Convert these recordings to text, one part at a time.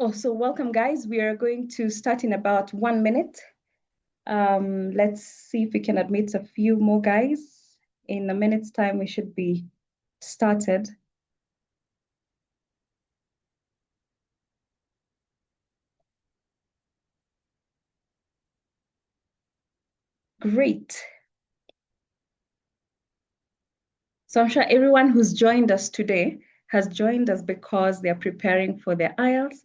Oh, so welcome, guys. We are going to start in about 1 minute. Let's see if we can admit a few more guys. In a minute's time, we should be started. Great. So I'm sure everyone who's joined us today has joined us because they're preparing for their IELTS,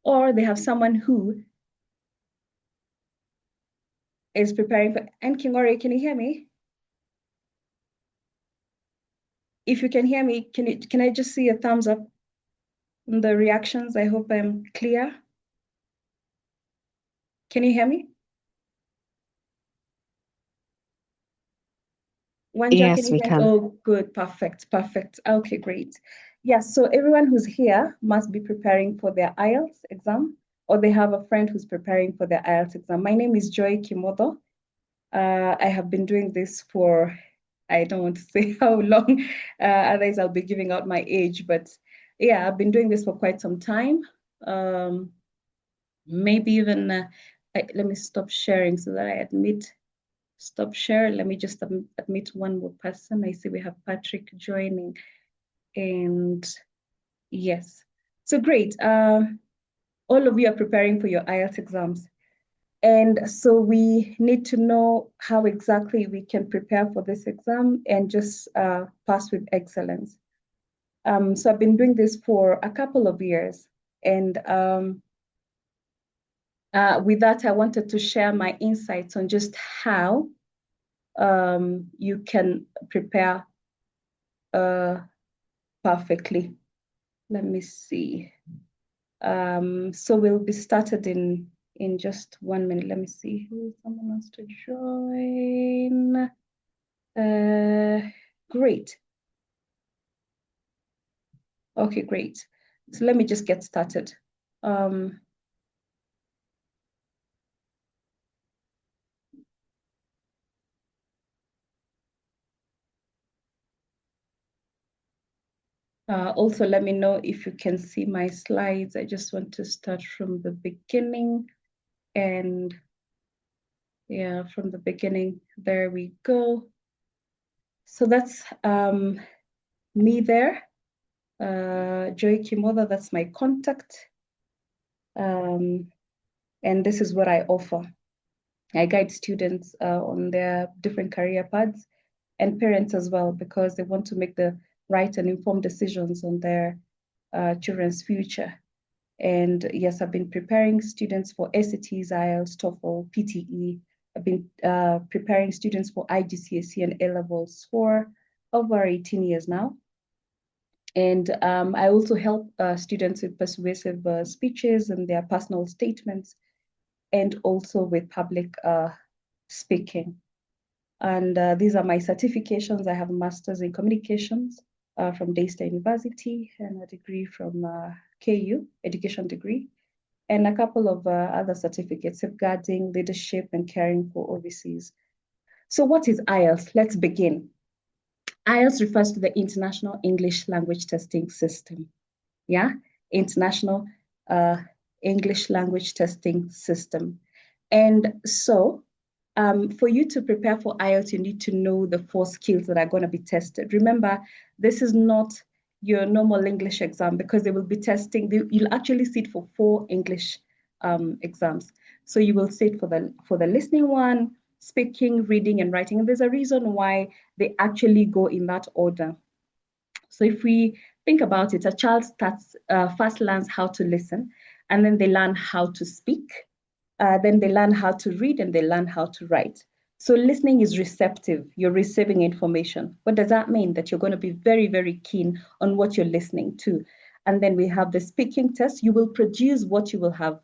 or they have someone who is preparing for. And Kingori, can you hear me? If you can hear me, can I just see a thumbs up on the reactions? I hope I'm clear. Can you hear me? Wanja, can Yes, you we hear? can. Oh, good, perfect, perfect. Okay, great. Yes, so everyone who's here must be preparing for their IELTS exam, or they have a friend who's preparing for their IELTS exam. My name is Joy Kimodo. I have been doing this for, I don't want to say how long, otherwise I'll be giving out my age, but yeah, I've been doing this for quite some time. Um, Maybe even, let me stop sharing so that I admit stop share. Let me just admit one more person. I see we have Patrick joining. And yes, so great. All of you are preparing for your IELTS exams. And so we need to know how exactly we can prepare for this exam and just pass with excellence. So I've been doing this for a couple of years. And with that, I wanted to share my insights on just how you can prepare perfectly. Let me see. So we'll be started in just 1 minute. Let me see who someone wants to join. Great. Okay, great. So let me just get started. Um, Also, let me know if you can see my slides. I just want to start from the beginning. And yeah, from the beginning, there we go. So that's me there. Joy Kimoda, that's my contact. And this is what I offer. I guide students on their different career paths and parents as well, because they want to make the right and informed decisions on their children's future. And yes, I've been preparing students for SATs, IELTS, TOEFL, PTE. I've been preparing students for IGCSE and A levels for over 18 years now. And I also help students with persuasive speeches and their personal statements, and also with public speaking. And these are my certifications. I have a master's in communications from Daystar University and a degree from KU, education degree, and a couple of other certificates, safeguarding, leadership, and caring for overseas. So what is IELTS? Let's begin. IELTS refers to the International English Language Testing System. Yeah, International uh, English Language Testing System. And so for you to prepare for IELTS, you need to know the 4 skills that are going to be tested. Remember, this is not your normal English exam, because they will be testing, you'll actually sit for 4 English exams. So you will sit for the listening one, speaking, reading, and writing. And there's a reason why they actually go in that order. So if we think about it, a child first learns how to listen, and then they learn how to speak, then they learn how to read, and they learn how to write. So listening is receptive. You're receiving information. What does that mean? That you're going to be very, very keen on what you're listening to. And then we have the speaking test. You will produce what you will have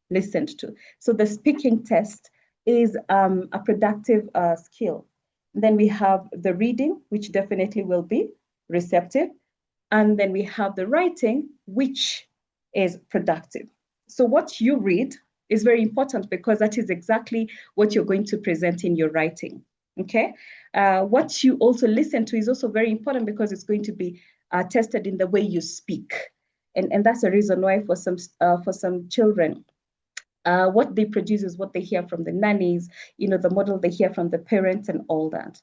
listened to. So the speaking test is a productive skill. Then we have the reading, which definitely will be receptive. And then we have the writing, which is productive. So what you read is very important, because that is exactly what you're going to present in your writing. Okay. What you also listen to is also very important, because it's going to be tested in the way you speak. And that's the reason why for some children, what they produce is what they hear from the nannies, the model they hear from the parents and all that.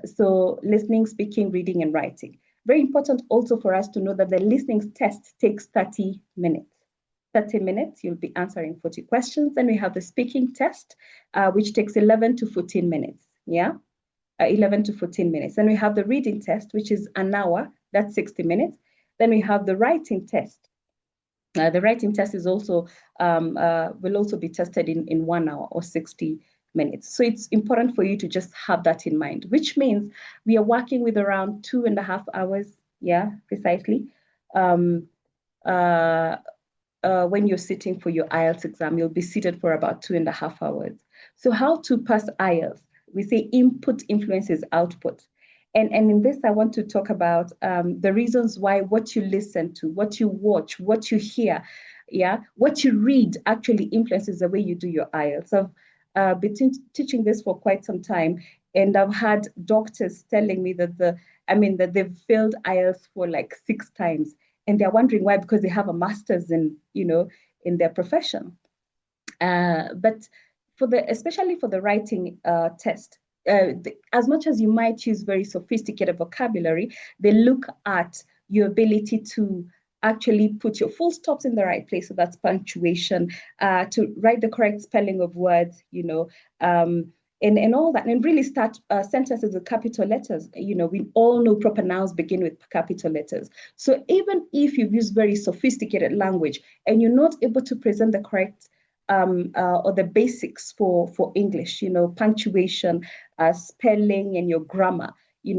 So listening, speaking, reading, and writing. Very important also for us to know that the listening test takes 30 minutes. 30 minutes, you'll be answering 40 questions. Then we have the speaking test, which takes 11 to 14 minutes. Yeah, 11 to 14 minutes. Then we have the reading test, which is an hour, that's 60 minutes. Then we have the writing test. The writing test is also will also be tested in 1 hour or 60 minutes. So it's important for you to just have that in mind, which means we are working with around 2.5 hours. Yeah, precisely. Um, uh, when you're sitting for your IELTS exam, you'll be seated for about 2.5 hours. So how to pass IELTS? We say input influences output. And in this, I want to talk about the reasons why what you listen to, what you watch, what you hear, yeah, what you read actually influences the way you do your IELTS. I've been teaching this for quite some time, and I've had doctors telling me that that they've failed IELTS for like 6 times, and they're wondering why, because they have a master's in their profession. But especially for the writing test, as much as you might use very sophisticated vocabulary, they look at your ability to actually put your full stops in the right place. So that's punctuation, to write the correct spelling of words, and all that, and really start sentences with capital letters. We all know proper nouns begin with capital letters. So even if you've used very sophisticated language and you're not able to present the correct or the basics for English, punctuation, spelling, and your grammar,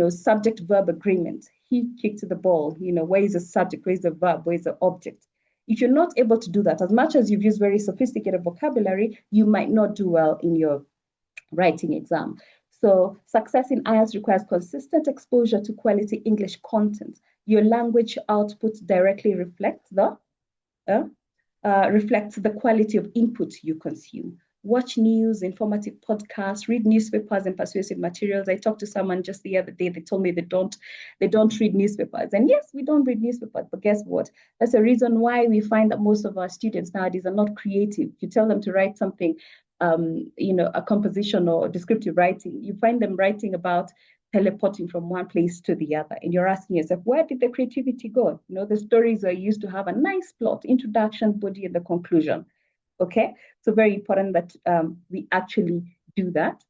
subject verb agreement. He kicked the ball, where is the subject, where is the verb, where is the object? If you're not able to do that, as much as you've used very sophisticated vocabulary, you might not do well in your writing exam. So success in IELTS requires consistent exposure to quality English content. Your language output directly uh, reflects the quality of input you consume. Watch news, informative podcasts, read newspapers and persuasive materials. I talked to someone just the other day. They told me they don't read newspapers. And yes, we don't read newspapers, but guess what? That's the reason why we find that most of our students nowadays are not creative. You tell them to write something, a composition or descriptive writing, you find them writing about teleporting from one place to the other. And you're asking yourself, where did the creativity go? The stories are used to have a nice plot, introduction, body, and the conclusion. Okay, so very important that we actually do that.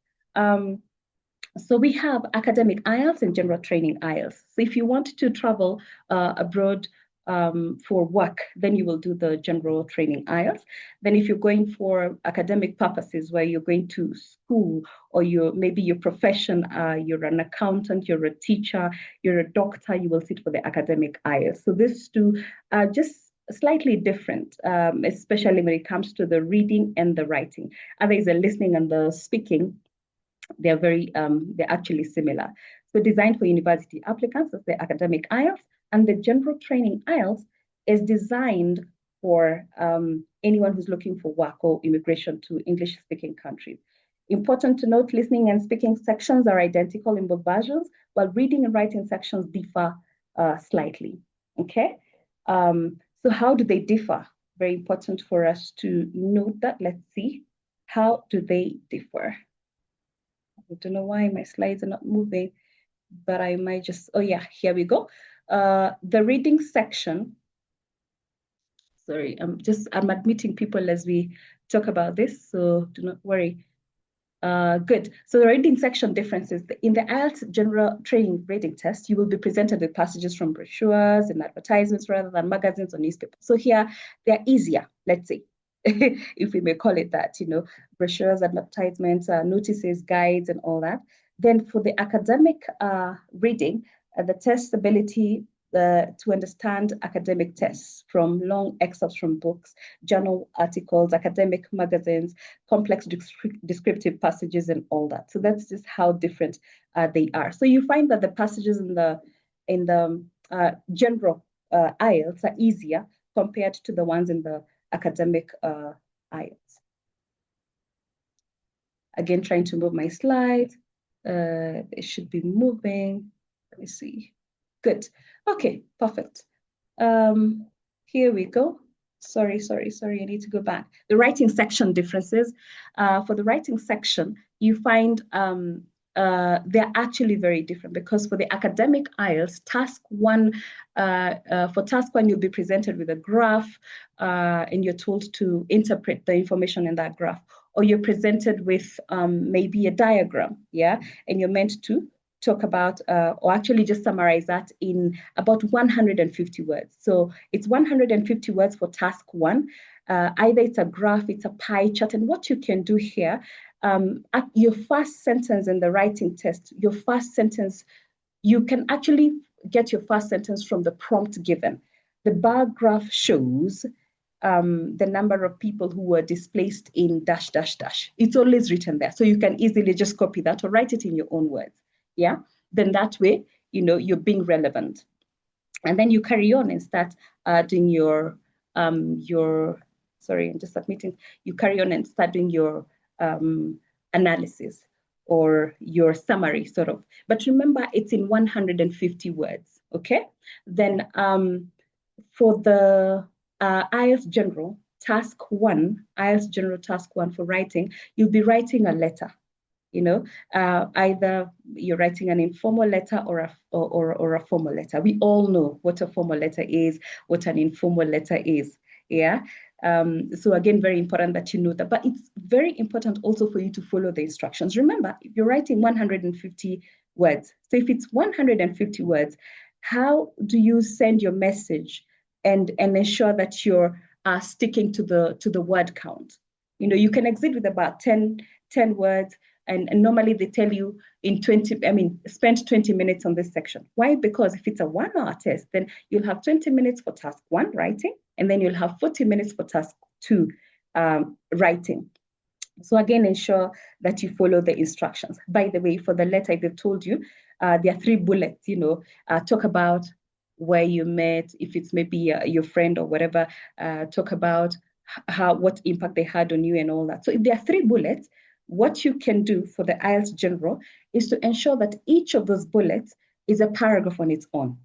So we have academic IELTS and general training IELTS. So if you want to travel abroad for work, then you will do the general training IELTS. Then if you're going for academic purposes, where you're going to school, or maybe your profession, you're an accountant, you're a teacher, you're a doctor, you will sit for the academic IELTS. So these two are just slightly different, especially when it comes to the reading and the writing. And there's the listening and the speaking. They're actually similar. So designed for university applicants, that's the academic IELTS, and the general training IELTS is designed for anyone who's looking for work or immigration to English-speaking countries. Important to note, listening and speaking sections are identical in both versions, while reading and writing sections differ slightly. Okay, so how do they differ? Very important for us to note that. Let's see, how do they differ? I don't know why my slides are not moving, but I might just, oh yeah, here we go. The reading section, sorry, I'm admitting people as we talk about this, so do not worry. Good. So the reading section differences. In the IELTS general training reading test, you will be presented with passages from brochures and advertisements rather than magazines or newspapers. So here, they're easier, let's say, if we may call it that, brochures, advertisements, notices, guides, and all that. Then for the academic reading, the test ability to understand academic tests from long excerpts from books, journal articles, academic magazines, complex descriptive passages, and all that. So that's just how different they are. So you find that the passages in the general IELTS are easier compared to the ones in the academic IELTS. Again, trying to move my slide. It should be moving. Let me see. Good. Okay, perfect. Um, Here we go. Sorry. I need to go back. The writing section differences. For the writing section, you find they're actually very different because for the academic IELTS, for task one, you'll be presented with a graph and you're told to interpret the information in that graph. Or you're presented with maybe a diagram, yeah, and you're meant to talk about or actually just summarize that in about 150 words. So it's 150 words for task one. Either it's a graph, it's a pie chart, and what you can do here, at your first sentence in the writing test, your first sentence, you can actually get your first sentence from the prompt given. The bar graph shows the number of people who were displaced in dash, dash, dash. It's always written there. So you can easily just copy that or write it in your own words. Yeah. Then that way, you're being relevant. And then you carry on and start doing sorry, I'm just submitting. You carry on and start doing your analysis or your summary, sort of. But remember, it's in 150 words, okay? Then for the IELTS General Task 1 for writing, you'll be writing a letter. Either you're writing an informal letter or a formal letter. We all know what a formal letter is, what an informal letter is. Yeah. So again, very important that you know that. But it's very important also for you to follow the instructions. Remember, if you're writing 150 words, so if it's 150 words, how do you send your message and ensure that you're sticking to the word count? You can exit with about 10 words, and normally they tell you spend 20 minutes on this section. Why? Because if it's a 1 hour test, then you'll have 20 minutes for task one, writing, and then you'll have 40 minutes for task two, writing. So again, ensure that you follow the instructions. By the way, for the letter, they've told you, there are 3 bullets, talk about where you met, if it's maybe your friend or whatever, talk about what impact they had on you and all that. So if there are 3 bullets, what you can do for the IELTS General is to ensure that each of those bullets is a paragraph on its own.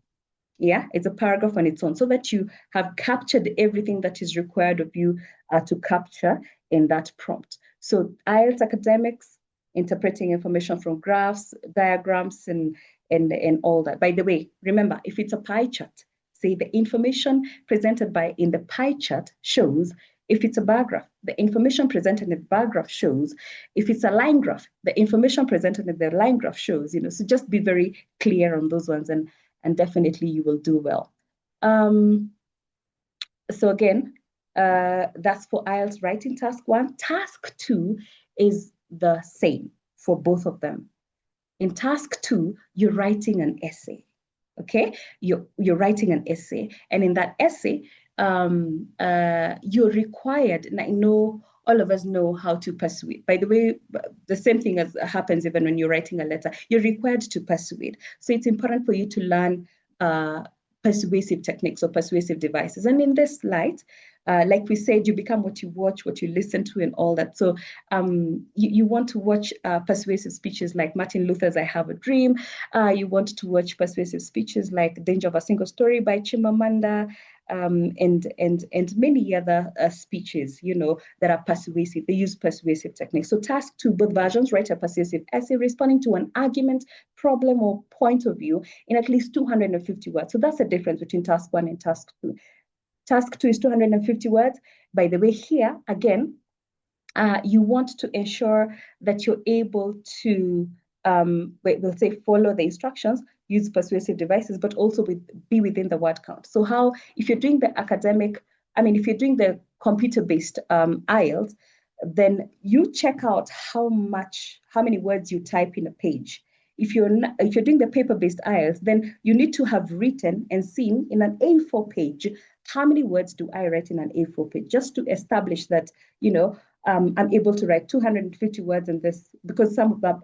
Yeah, it's a paragraph on its own so that you have captured everything that is required of you to capture in that prompt. So IELTS academics, interpreting information from graphs, diagrams, and all that. By the way, remember, if it's a pie chart, say the information presented in the pie chart shows. If it's a bar graph, the information presented in the bar graph shows. If it's a line graph, the information presented in the line graph shows. So just be very clear on those ones, and definitely you will do well. So again, that's for IELTS writing task 1. Task 2 is the same for both of them. In task 2, you're writing an essay. Okay, you're writing an essay, and in that essay, you're required. And I know all of us know how to persuade. By the way, the same thing as happens even when you're writing a letter. You're required to persuade. So it's important for you to learn persuasive techniques or persuasive devices. And in this light, like we said, you become what you watch, what you listen to, and all that. So you want to watch persuasive speeches like Martin Luther's I Have a Dream. You want to watch persuasive speeches like Danger of a Single Story by Chimamanda, and many other speeches, that are persuasive. They use persuasive techniques. So task 2, both versions, write a persuasive essay responding to an argument, problem, or point of view in at least 250 words. So that's the difference between task 1 and task 2. Task 2 is 250 words. By the way, here, again, you want to ensure that you're able to, we'll say, follow the instructions, use persuasive devices, but also be within the word count. So if you're doing the if you're doing the computer-based IELTS, then you check out how many words you type in a page. If you're doing the paper-based IELTS, then you need to have written and seen in an A4 page, how many words do I write in an A4 page, just to establish that, I'm able to write 250 words in this, because some of them,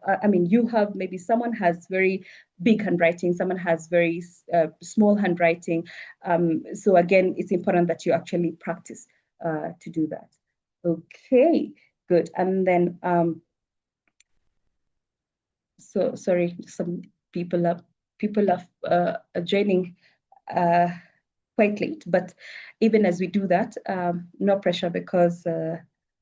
maybe someone has very big handwriting, someone has very small handwriting. So again, it's important that you actually practice to do that. Okay, good. And then, so sorry, some people are joining. quite late. But even as we do that, no pressure because,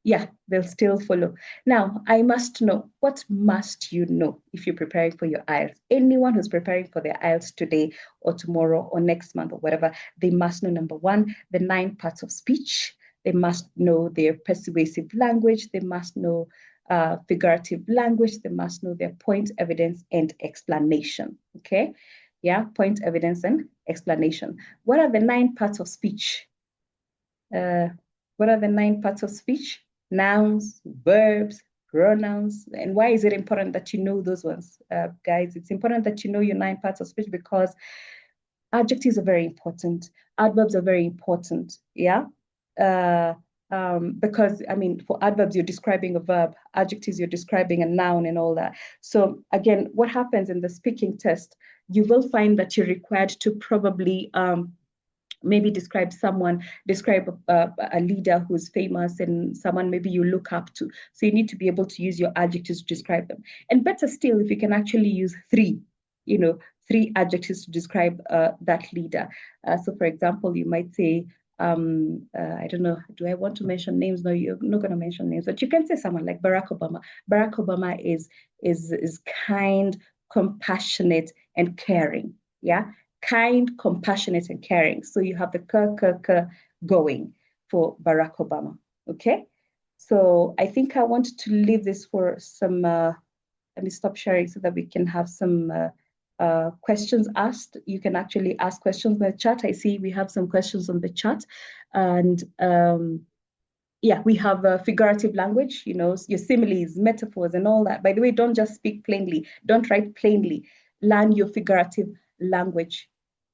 yeah, they'll still follow. Now, I must know, what must you know if you're preparing for your IELTS? Anyone who's preparing for their IELTS today or tomorrow or next month or whatever, they must know number one, the 9 parts of speech. They must know their persuasive language. They must know figurative language. They must know their point, evidence, and explanation. Okay. Yeah, point, evidence, and explanation. What are the 9 parts of speech? Uh, what are the 9 parts of speech? Nouns, verbs, pronouns. And why is it important that you know those ones, guys? It's important that you know your 9 parts of speech because adjectives are very important. Adverbs are very important. Yeah. Uh, because I mean, for adverbs, you're describing a verb, adjectives, you're describing a noun and all that. So again, what happens in the speaking test, you will find that you're required to probably maybe describe a leader who's famous and someone maybe you look up to. So you need to be able to use your adjectives to describe them. And better still, if you can actually use three, you know, three adjectives to describe that leader. So for example, you might say, I don't know, do I want to mention names? No, you're not going to mention names, but you can say someone like Barack Obama. Barack Obama is kind, compassionate, and caring. Yeah, kind, compassionate, and caring. So you have the going for Barack Obama. Okay. So I think I want to leave this for some, let me stop sharing so that we can have some questions asked. You can actually ask questions in the chat. I see we have some questions on the chat. And yeah, we have figurative language, you know, your similes, metaphors, and all that. By the way, don't just speak plainly. Don't write plainly. Learn your figurative language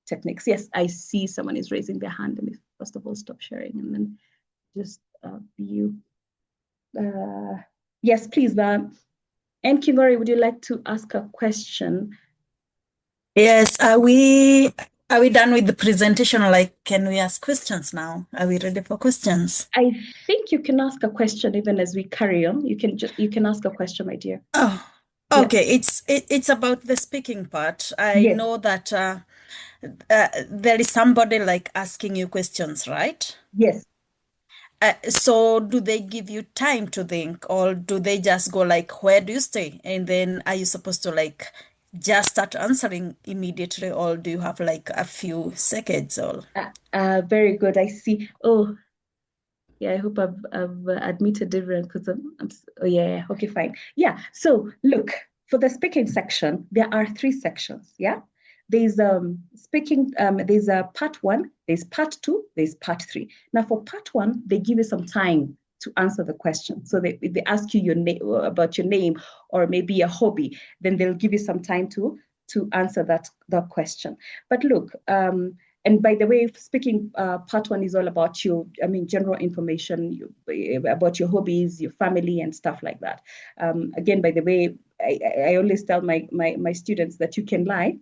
techniques. Yes, I see someone is raising their hand. Let me first of all stop sharing and then just view. Yes, please. And Kimori, would you like to ask a question? Yes, are we done with the presentation? Like, can we ask questions now? Are we ready for questions? I think you can ask a question even as we carry on. You can ask a question, my dear. Oh, Yeah. okay. It's about the speaking part. I Yes. know that there is somebody like asking you questions, right? Yes. So do they give you time to think, or do they just go like, where do you stay? And then are you supposed to like just start answering immediately, or do you have like a few seconds or? Very good. I see. Oh, yeah, I hope I've admitted everyone because oh yeah, yeah, okay, fine. Yeah. So look, for the speaking section, there are 3 sections. Yeah. There's speaking, there's a part one, there's part two, there's part three. Now for part one, they give you some time to answer the question. So they ask you your name about your name or maybe a hobby, then they'll give you some time to answer that question. But look, and by the way, speaking part one is all about your, I mean, general information about your hobbies, your family, and stuff like that. Again, by the way, I always tell my students that you can lie,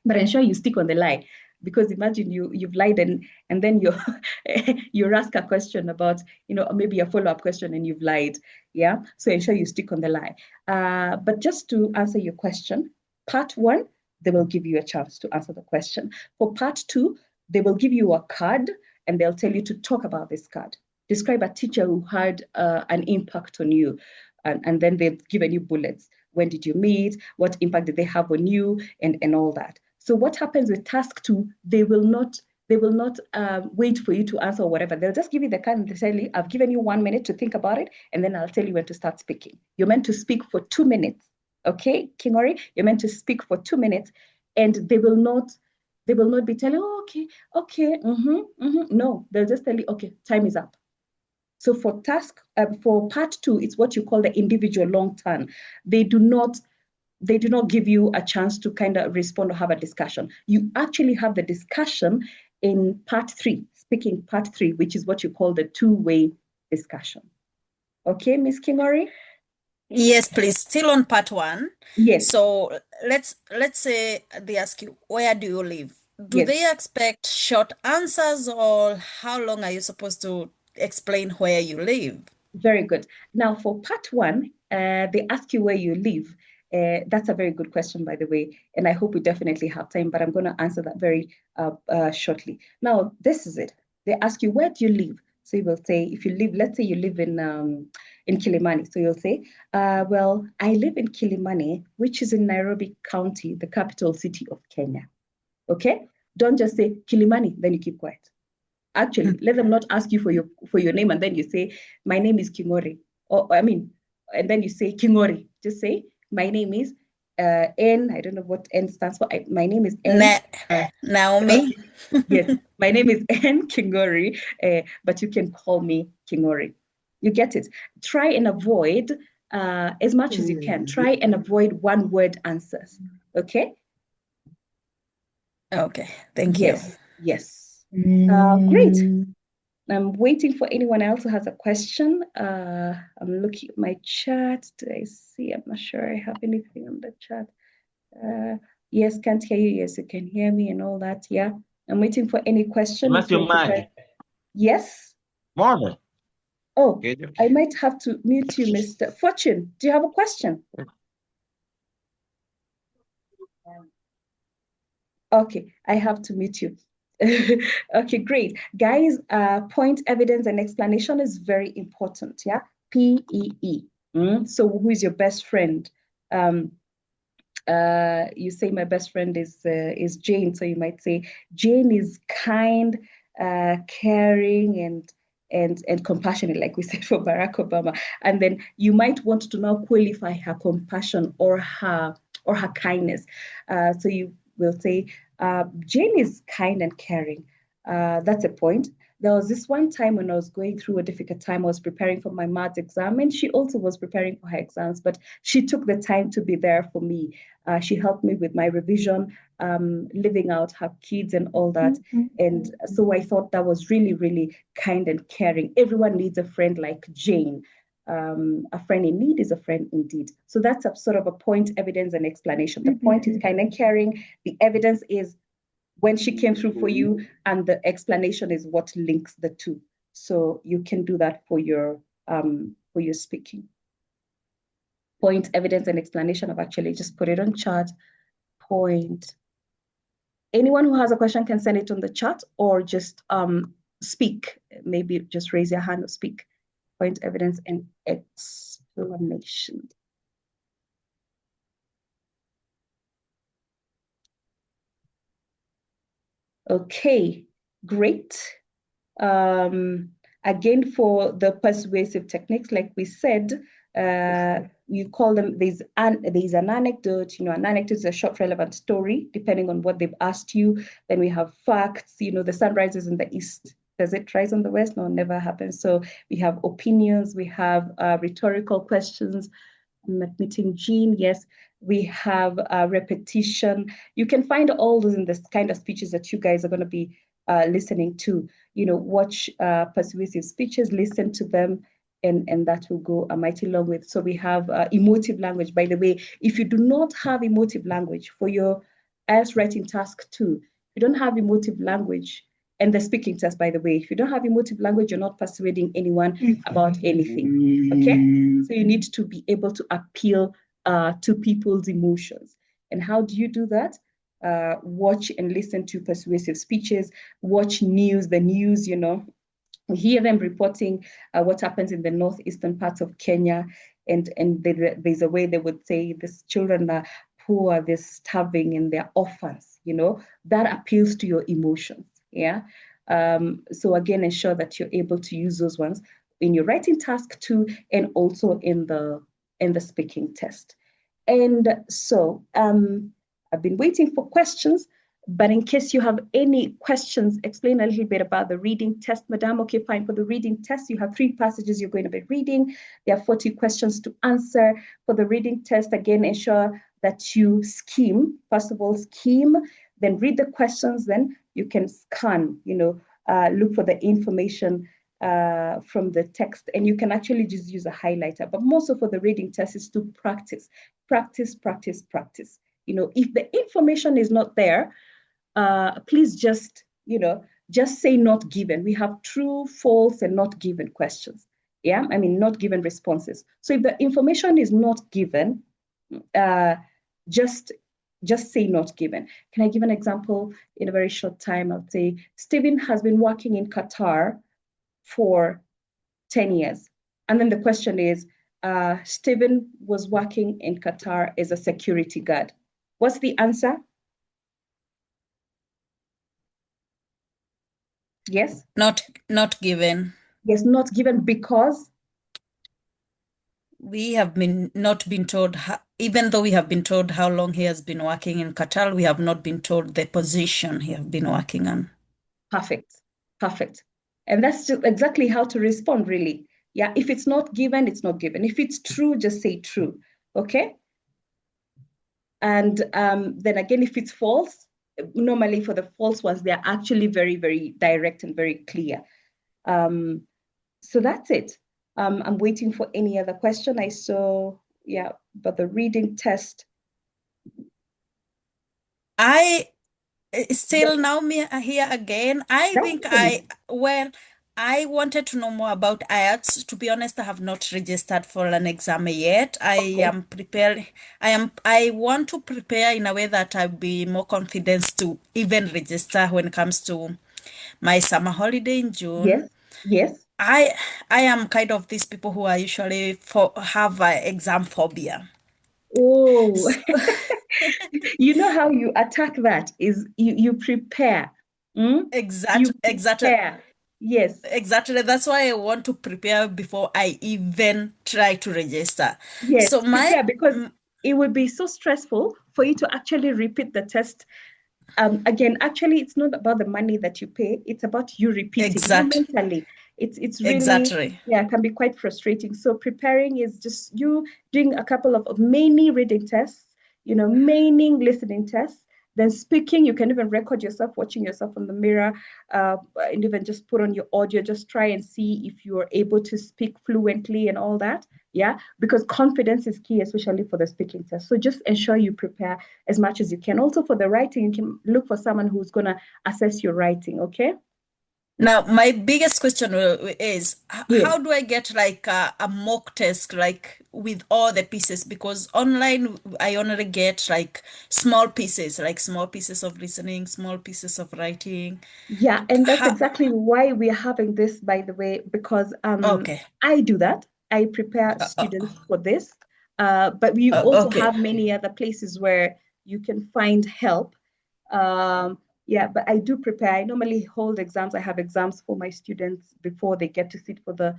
but ensure you stick on the lie. Because imagine you've lied and then you ask a question about, you know, maybe a follow-up question and you've lied. Yeah. So ensure you stick on the lie. But just to answer your question, part one, they will give you a chance to answer the question. For part two, they will give you a card and they'll tell you to talk about this card. Describe a teacher who had an impact on you. And then they've given you bullets. When did you meet? What impact did they have on you? And all that. So what happens with task two, they will not wait for you to answer or whatever. They'll just give you the card and they tell you, I've given you 1 minute to think about it, and then I'll tell you when to start speaking. You're meant to speak for 2 minutes. Okay, Kingori, you're meant to speak for 2 minutes, and they will not be telling, oh, okay, No, they'll just tell you, okay, time is up. So for part two, it's what you call the individual long turn. They do not they do not give you a chance to kind of respond or have a discussion. You actually have the discussion in part three, speaking part three, which is what you call the two-way discussion. Okay, Miss Kingori? Yes, please. Still on part one. Yes, So let's say they ask you, where do you live? Do yes, they expect short answers, or how long are you supposed to explain where you live? very good. Now for part one, they ask you where you live. That's a very good question, by the way, and I hope we definitely have time, but I'm going to answer that very shortly. Now, this is it. They ask you, where do you live? So you will say, if you live, let's say you live in Kilimani. So you'll say, well, I live in Kilimani, which is in Nairobi County, the capital city of Kenya. Okay? Don't just say Kilimani, then you keep quiet. Actually, let them not ask you for your name, and then you say, my name is Kingori. Or I mean, and then you say Kingori. Just say, my name is N. I don't know what N stands for. My name is N. Na Naomi. Okay. Yes, my name is N Kingori, but you can call me Kingori. You get it. Try and avoid, as much as you can, try and avoid one word answers. Okay? Okay, thank you. Yes, yes. Great. I'm waiting for anyone else who has a question. I'm looking at my chat. Do I see? I'm not sure I have anything on the chat. Yes, can't hear you. Yes, you can hear me and all that. Yeah. I'm waiting for any question. If Matthew you're prepared. Mike. Yes. Morning. Oh, Good. I might have to mute you, Mr. Fortune. Do you have a question? Okay, I have to mute you. Okay, great. Guys, point, evidence, and explanation is very important. Yeah. PEE. So who is your best friend? You say my best friend is Jane, so you might say Jane is kind, caring, and compassionate, like we said for Barack Obama. And then you might want to now qualify her compassion or her kindness. So you will say Jane is kind and caring. That's a point. There was this one time when I was going through a difficult time. I was preparing for my maths exam, and she also was preparing for her exams, but she took the time to be there for me. She helped me with my revision, living out her kids and all that. And so I thought that was really, really kind and caring. Everyone needs a friend like Jane. A friend in need is a friend indeed. So that's a sort of a point, evidence, and explanation. The point is kind and caring. The evidence is when she came through for you, and the explanation is what links the two. So you can do that for your speaking. Point, evidence, and explanation. I've actually just put it on chat. Point. Anyone who has a question can send it on the chat or just speak. Maybe just raise your hand or speak. Point, evidence, and explanation. Okay, great. Again, for the persuasive techniques, like we said, you call them, there's an anecdote, an anecdote is a short relevant story, depending on what they've asked you. Then we have facts, the sun rises in the east. Does it rise on the west? No, never happens. So we have opinions, we have rhetorical questions. I'm admitting Jean, yes. We have repetition. You can find all those in this kind of speeches that you guys are going to be listening to. Watch persuasive speeches, listen to them, and that will go a mighty long way. So we have emotive language. By the way, if you do not have emotive language for your IELTS writing task 2, if you don't have emotive language, and the speaking test, by the way, if you don't have emotive language, you're not persuading anyone about anything. Okay? So you need to be able to appeal to people's emotions. And how do you do that? Watch and listen to persuasive speeches, watch the news, we hear them reporting what happens in the northeastern parts of Kenya. And there's a way they would say these children are poor, they're starving, and they're orphans, that appeals to your emotions. Yeah. So again, ensure that you're able to use those ones in your writing task 2 and also in the speaking test. And so I've been waiting for questions, but in case you have any questions, explain a little bit about the reading test, Madam. Okay, fine. For the reading test, you have 3 passages you're going to be reading. There are 40 questions to answer. For the reading test, again, ensure that you skim. First of all, skim, then read the questions, then you can scan, look for the information from the text, and you can actually just use a highlighter. But mostly for the reading test is to practice. If the information is not there, please just say not given. We have true, false, and not given questions. Yeah, not given responses. So if the information is not given, uh, just just say not given. Can I give an example in a very short time? I'll say Stephen has been working in Qatar for 10 years. And then the question is, Stephen was working in Qatar as a security guard. What's the answer? Yes. Not given. Yes, not given because, We have been not been told, even though we have been told how long he has been working in Qatar, we have not been told the position he has been working on. perfect, perfect. And that's just exactly how to respond, really. Yeah, if it's not given, it's not given. If it's true, just say true. Okay. And then again, if it's false, normally for the false ones, they're actually very, very direct and very clear. Um, so that's it. I'm waiting for any other question. I saw, yeah, but the reading test. I Yes, still now me here again. I that's think fine. well, I wanted to know more about IELTS. To be honest, I have not registered for an exam yet. Okay. I want to prepare in a way that I'll be more confident to even register when it comes to my summer holiday in June. Yes, yes. I I am kind of these people who are usually for have exam phobia. Oh, S- you know how you attack that is you prepare. Mm? You Exactly. prepare. Yes. Exactly. That's why I want to prepare before I even try to register. So Yes, my prepare because mm, it would be so stressful for you to actually repeat the test. Again, actually, it's not about the money that you pay. It's about you repeating, exact mentally. It's really, exactly. yeah, it can be quite frustrating. So preparing is just you doing a couple of many reading tests, many listening tests. Then speaking, you can even record yourself watching yourself in the mirror, and even just put on your audio. Just try and see if you are able to speak fluently and all that. Yeah, because confidence is key, especially for the speaking test. So just ensure you prepare as much as you can. Also for the writing, you can look for someone who's going to assess your writing, okay? Now, my biggest question is Yes. how do I get like a mock test like with all the pieces? Because online I only get like small pieces of listening, small pieces of writing. Yeah, and that's How, exactly why we're having this, by the way, because okay. I do that. I prepare students for this. But we also Okay. have many other places where you can find help. Yeah, but I do prepare. I normally hold exams. I have exams for my students before they get to sit for the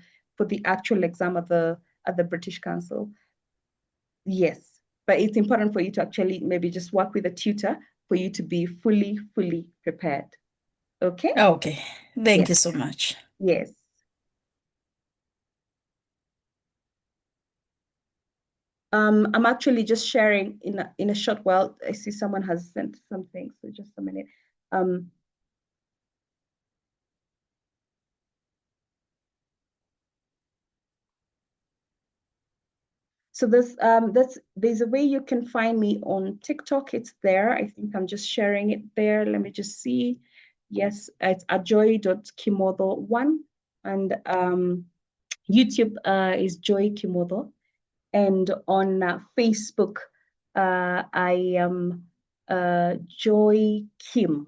actual exam at the British Council. Yes, but it's important for you to actually maybe just work with a tutor for you to be fully, fully prepared. Okay? Okay. Thank Yes, you so much. yes. I'm actually just sharing in a short while. I see someone has sent something, so just a minute. Um, so there's a way you can find me on TikTok. It's there. I think I'm just sharing it there. Let me just see. Yes, it's ajoy.kimodo1 and YouTube is Joy Kimodo. And on Facebook, I am Joy Kim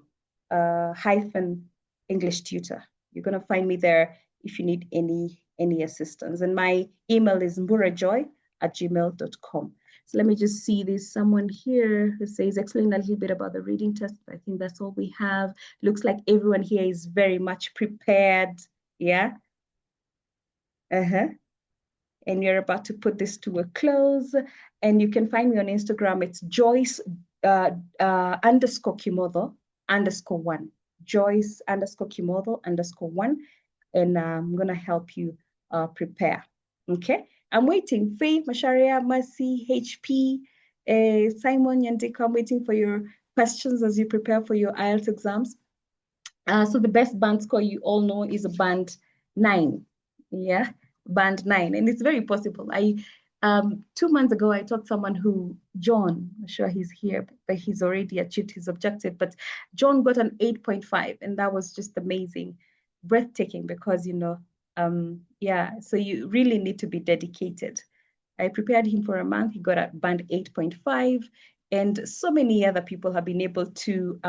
hyphen English tutor. You're gonna find me there if you need any assistance. And my email is mburajoy@gmail.com. So let me just see. There's someone here who says, explain a little bit about the reading test. I think that's all we have. Looks like everyone here is very much prepared. Yeah. Uh-huh. And you're about to put this to a close. And you can find me on Instagram. It's Joyce underscore Kimodo underscore one. Joyce underscore Kimodo underscore one. And I'm going to help you prepare. Okay. I'm waiting. Faith, Masharia, Mercy, HP, Simon, Yandika, I'm waiting for your questions as you prepare for your IELTS exams. So the best band score you all know is a band 9. Yeah, band 9. And it's very possible. 2 months ago I taught someone who, John, I'm sure he's here, but he's already achieved his objective. But John got an 8.5, and that was just amazing, breathtaking because yeah, so you really need to be dedicated. I prepared him for a month. He got a band 8.5, and so many other people have been able to,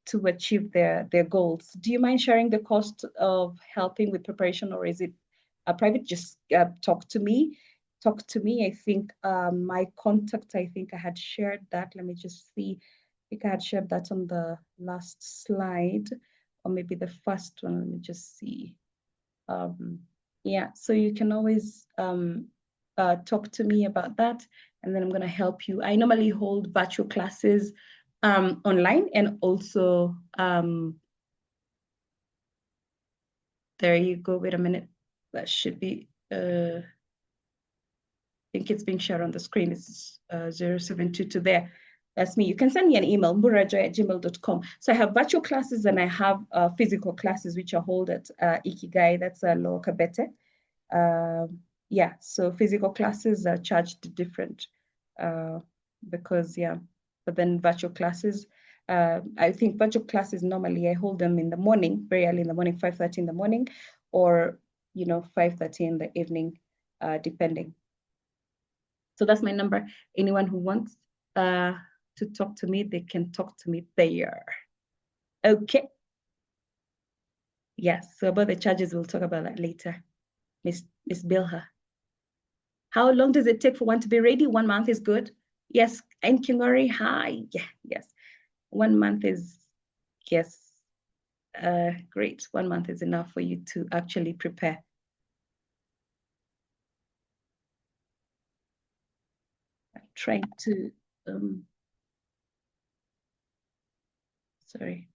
to achieve their goals. Do you mind sharing the cost of helping with preparation, or is it a private? Just talk to me. Talk to me. I think my contact, I think I had shared that. Let me just see. I think I had shared that on the last slide, or maybe the first one. Let me just see. Um, yeah, so you can always talk to me about that, and then I'm going to help you. I normally hold virtual classes online, and also there you go. Wait a minute. That should be, I think it's being shared on the screen. It's 0722 there. That's me. You can send me an email, murajoy@gmail.com. So I have virtual classes and I have physical classes, which I hold at Ikigai. That's Lower Kabete. Yeah, so physical classes are charged different uh, because, yeah, but then virtual classes, I think virtual classes normally I hold them in the morning, very early in the morning, 5:30 in the morning, or 5:30 in the evening, depending. So that's my number. Anyone who wants to talk to me, they can talk to me there. Okay. Yes. So about the charges, we'll talk about that later. Miss Bilha. How long does it take for one to be ready? 1 month is good. Yes. And Kingori, hi. Yeah, yes. 1 month is, yes, great. 1 month is enough for you to actually prepare. I'm trying to, sorry.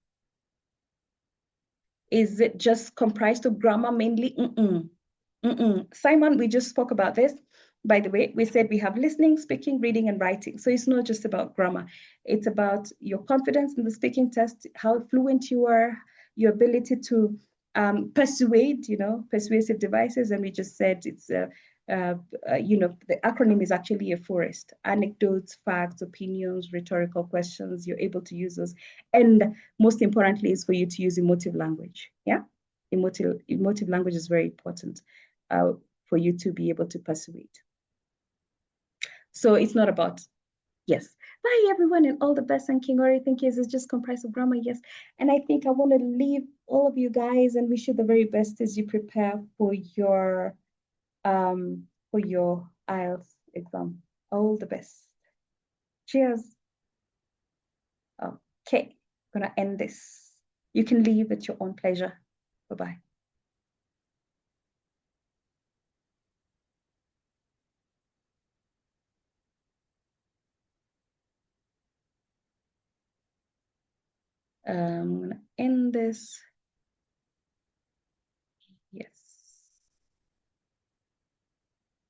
Is it just comprised of grammar mainly? Simon, we just spoke about this. By the way, we said we have listening, speaking, reading, and writing. So it's not just about grammar. It's about your confidence in the speaking test, how fluent you are, your ability to persuade, persuasive devices. And we just said it's, the acronym is actually a forest. Anecdotes, facts, opinions, rhetorical questions. You're able to use those. And most importantly, is for you to use emotive language. Yeah, emotive language is very important for you to be able to persuade. So it's not about, yes. Bye everyone and all the best. And King Ori, thank you. Is just comprised of grammar? Yes. And I think I want to leave all of you guys and wish you the very best as you prepare for your IELTS exam. All the best. Cheers. Okay, I'm gonna end this. You can leave at your own pleasure. Bye-bye. I'm gonna end this.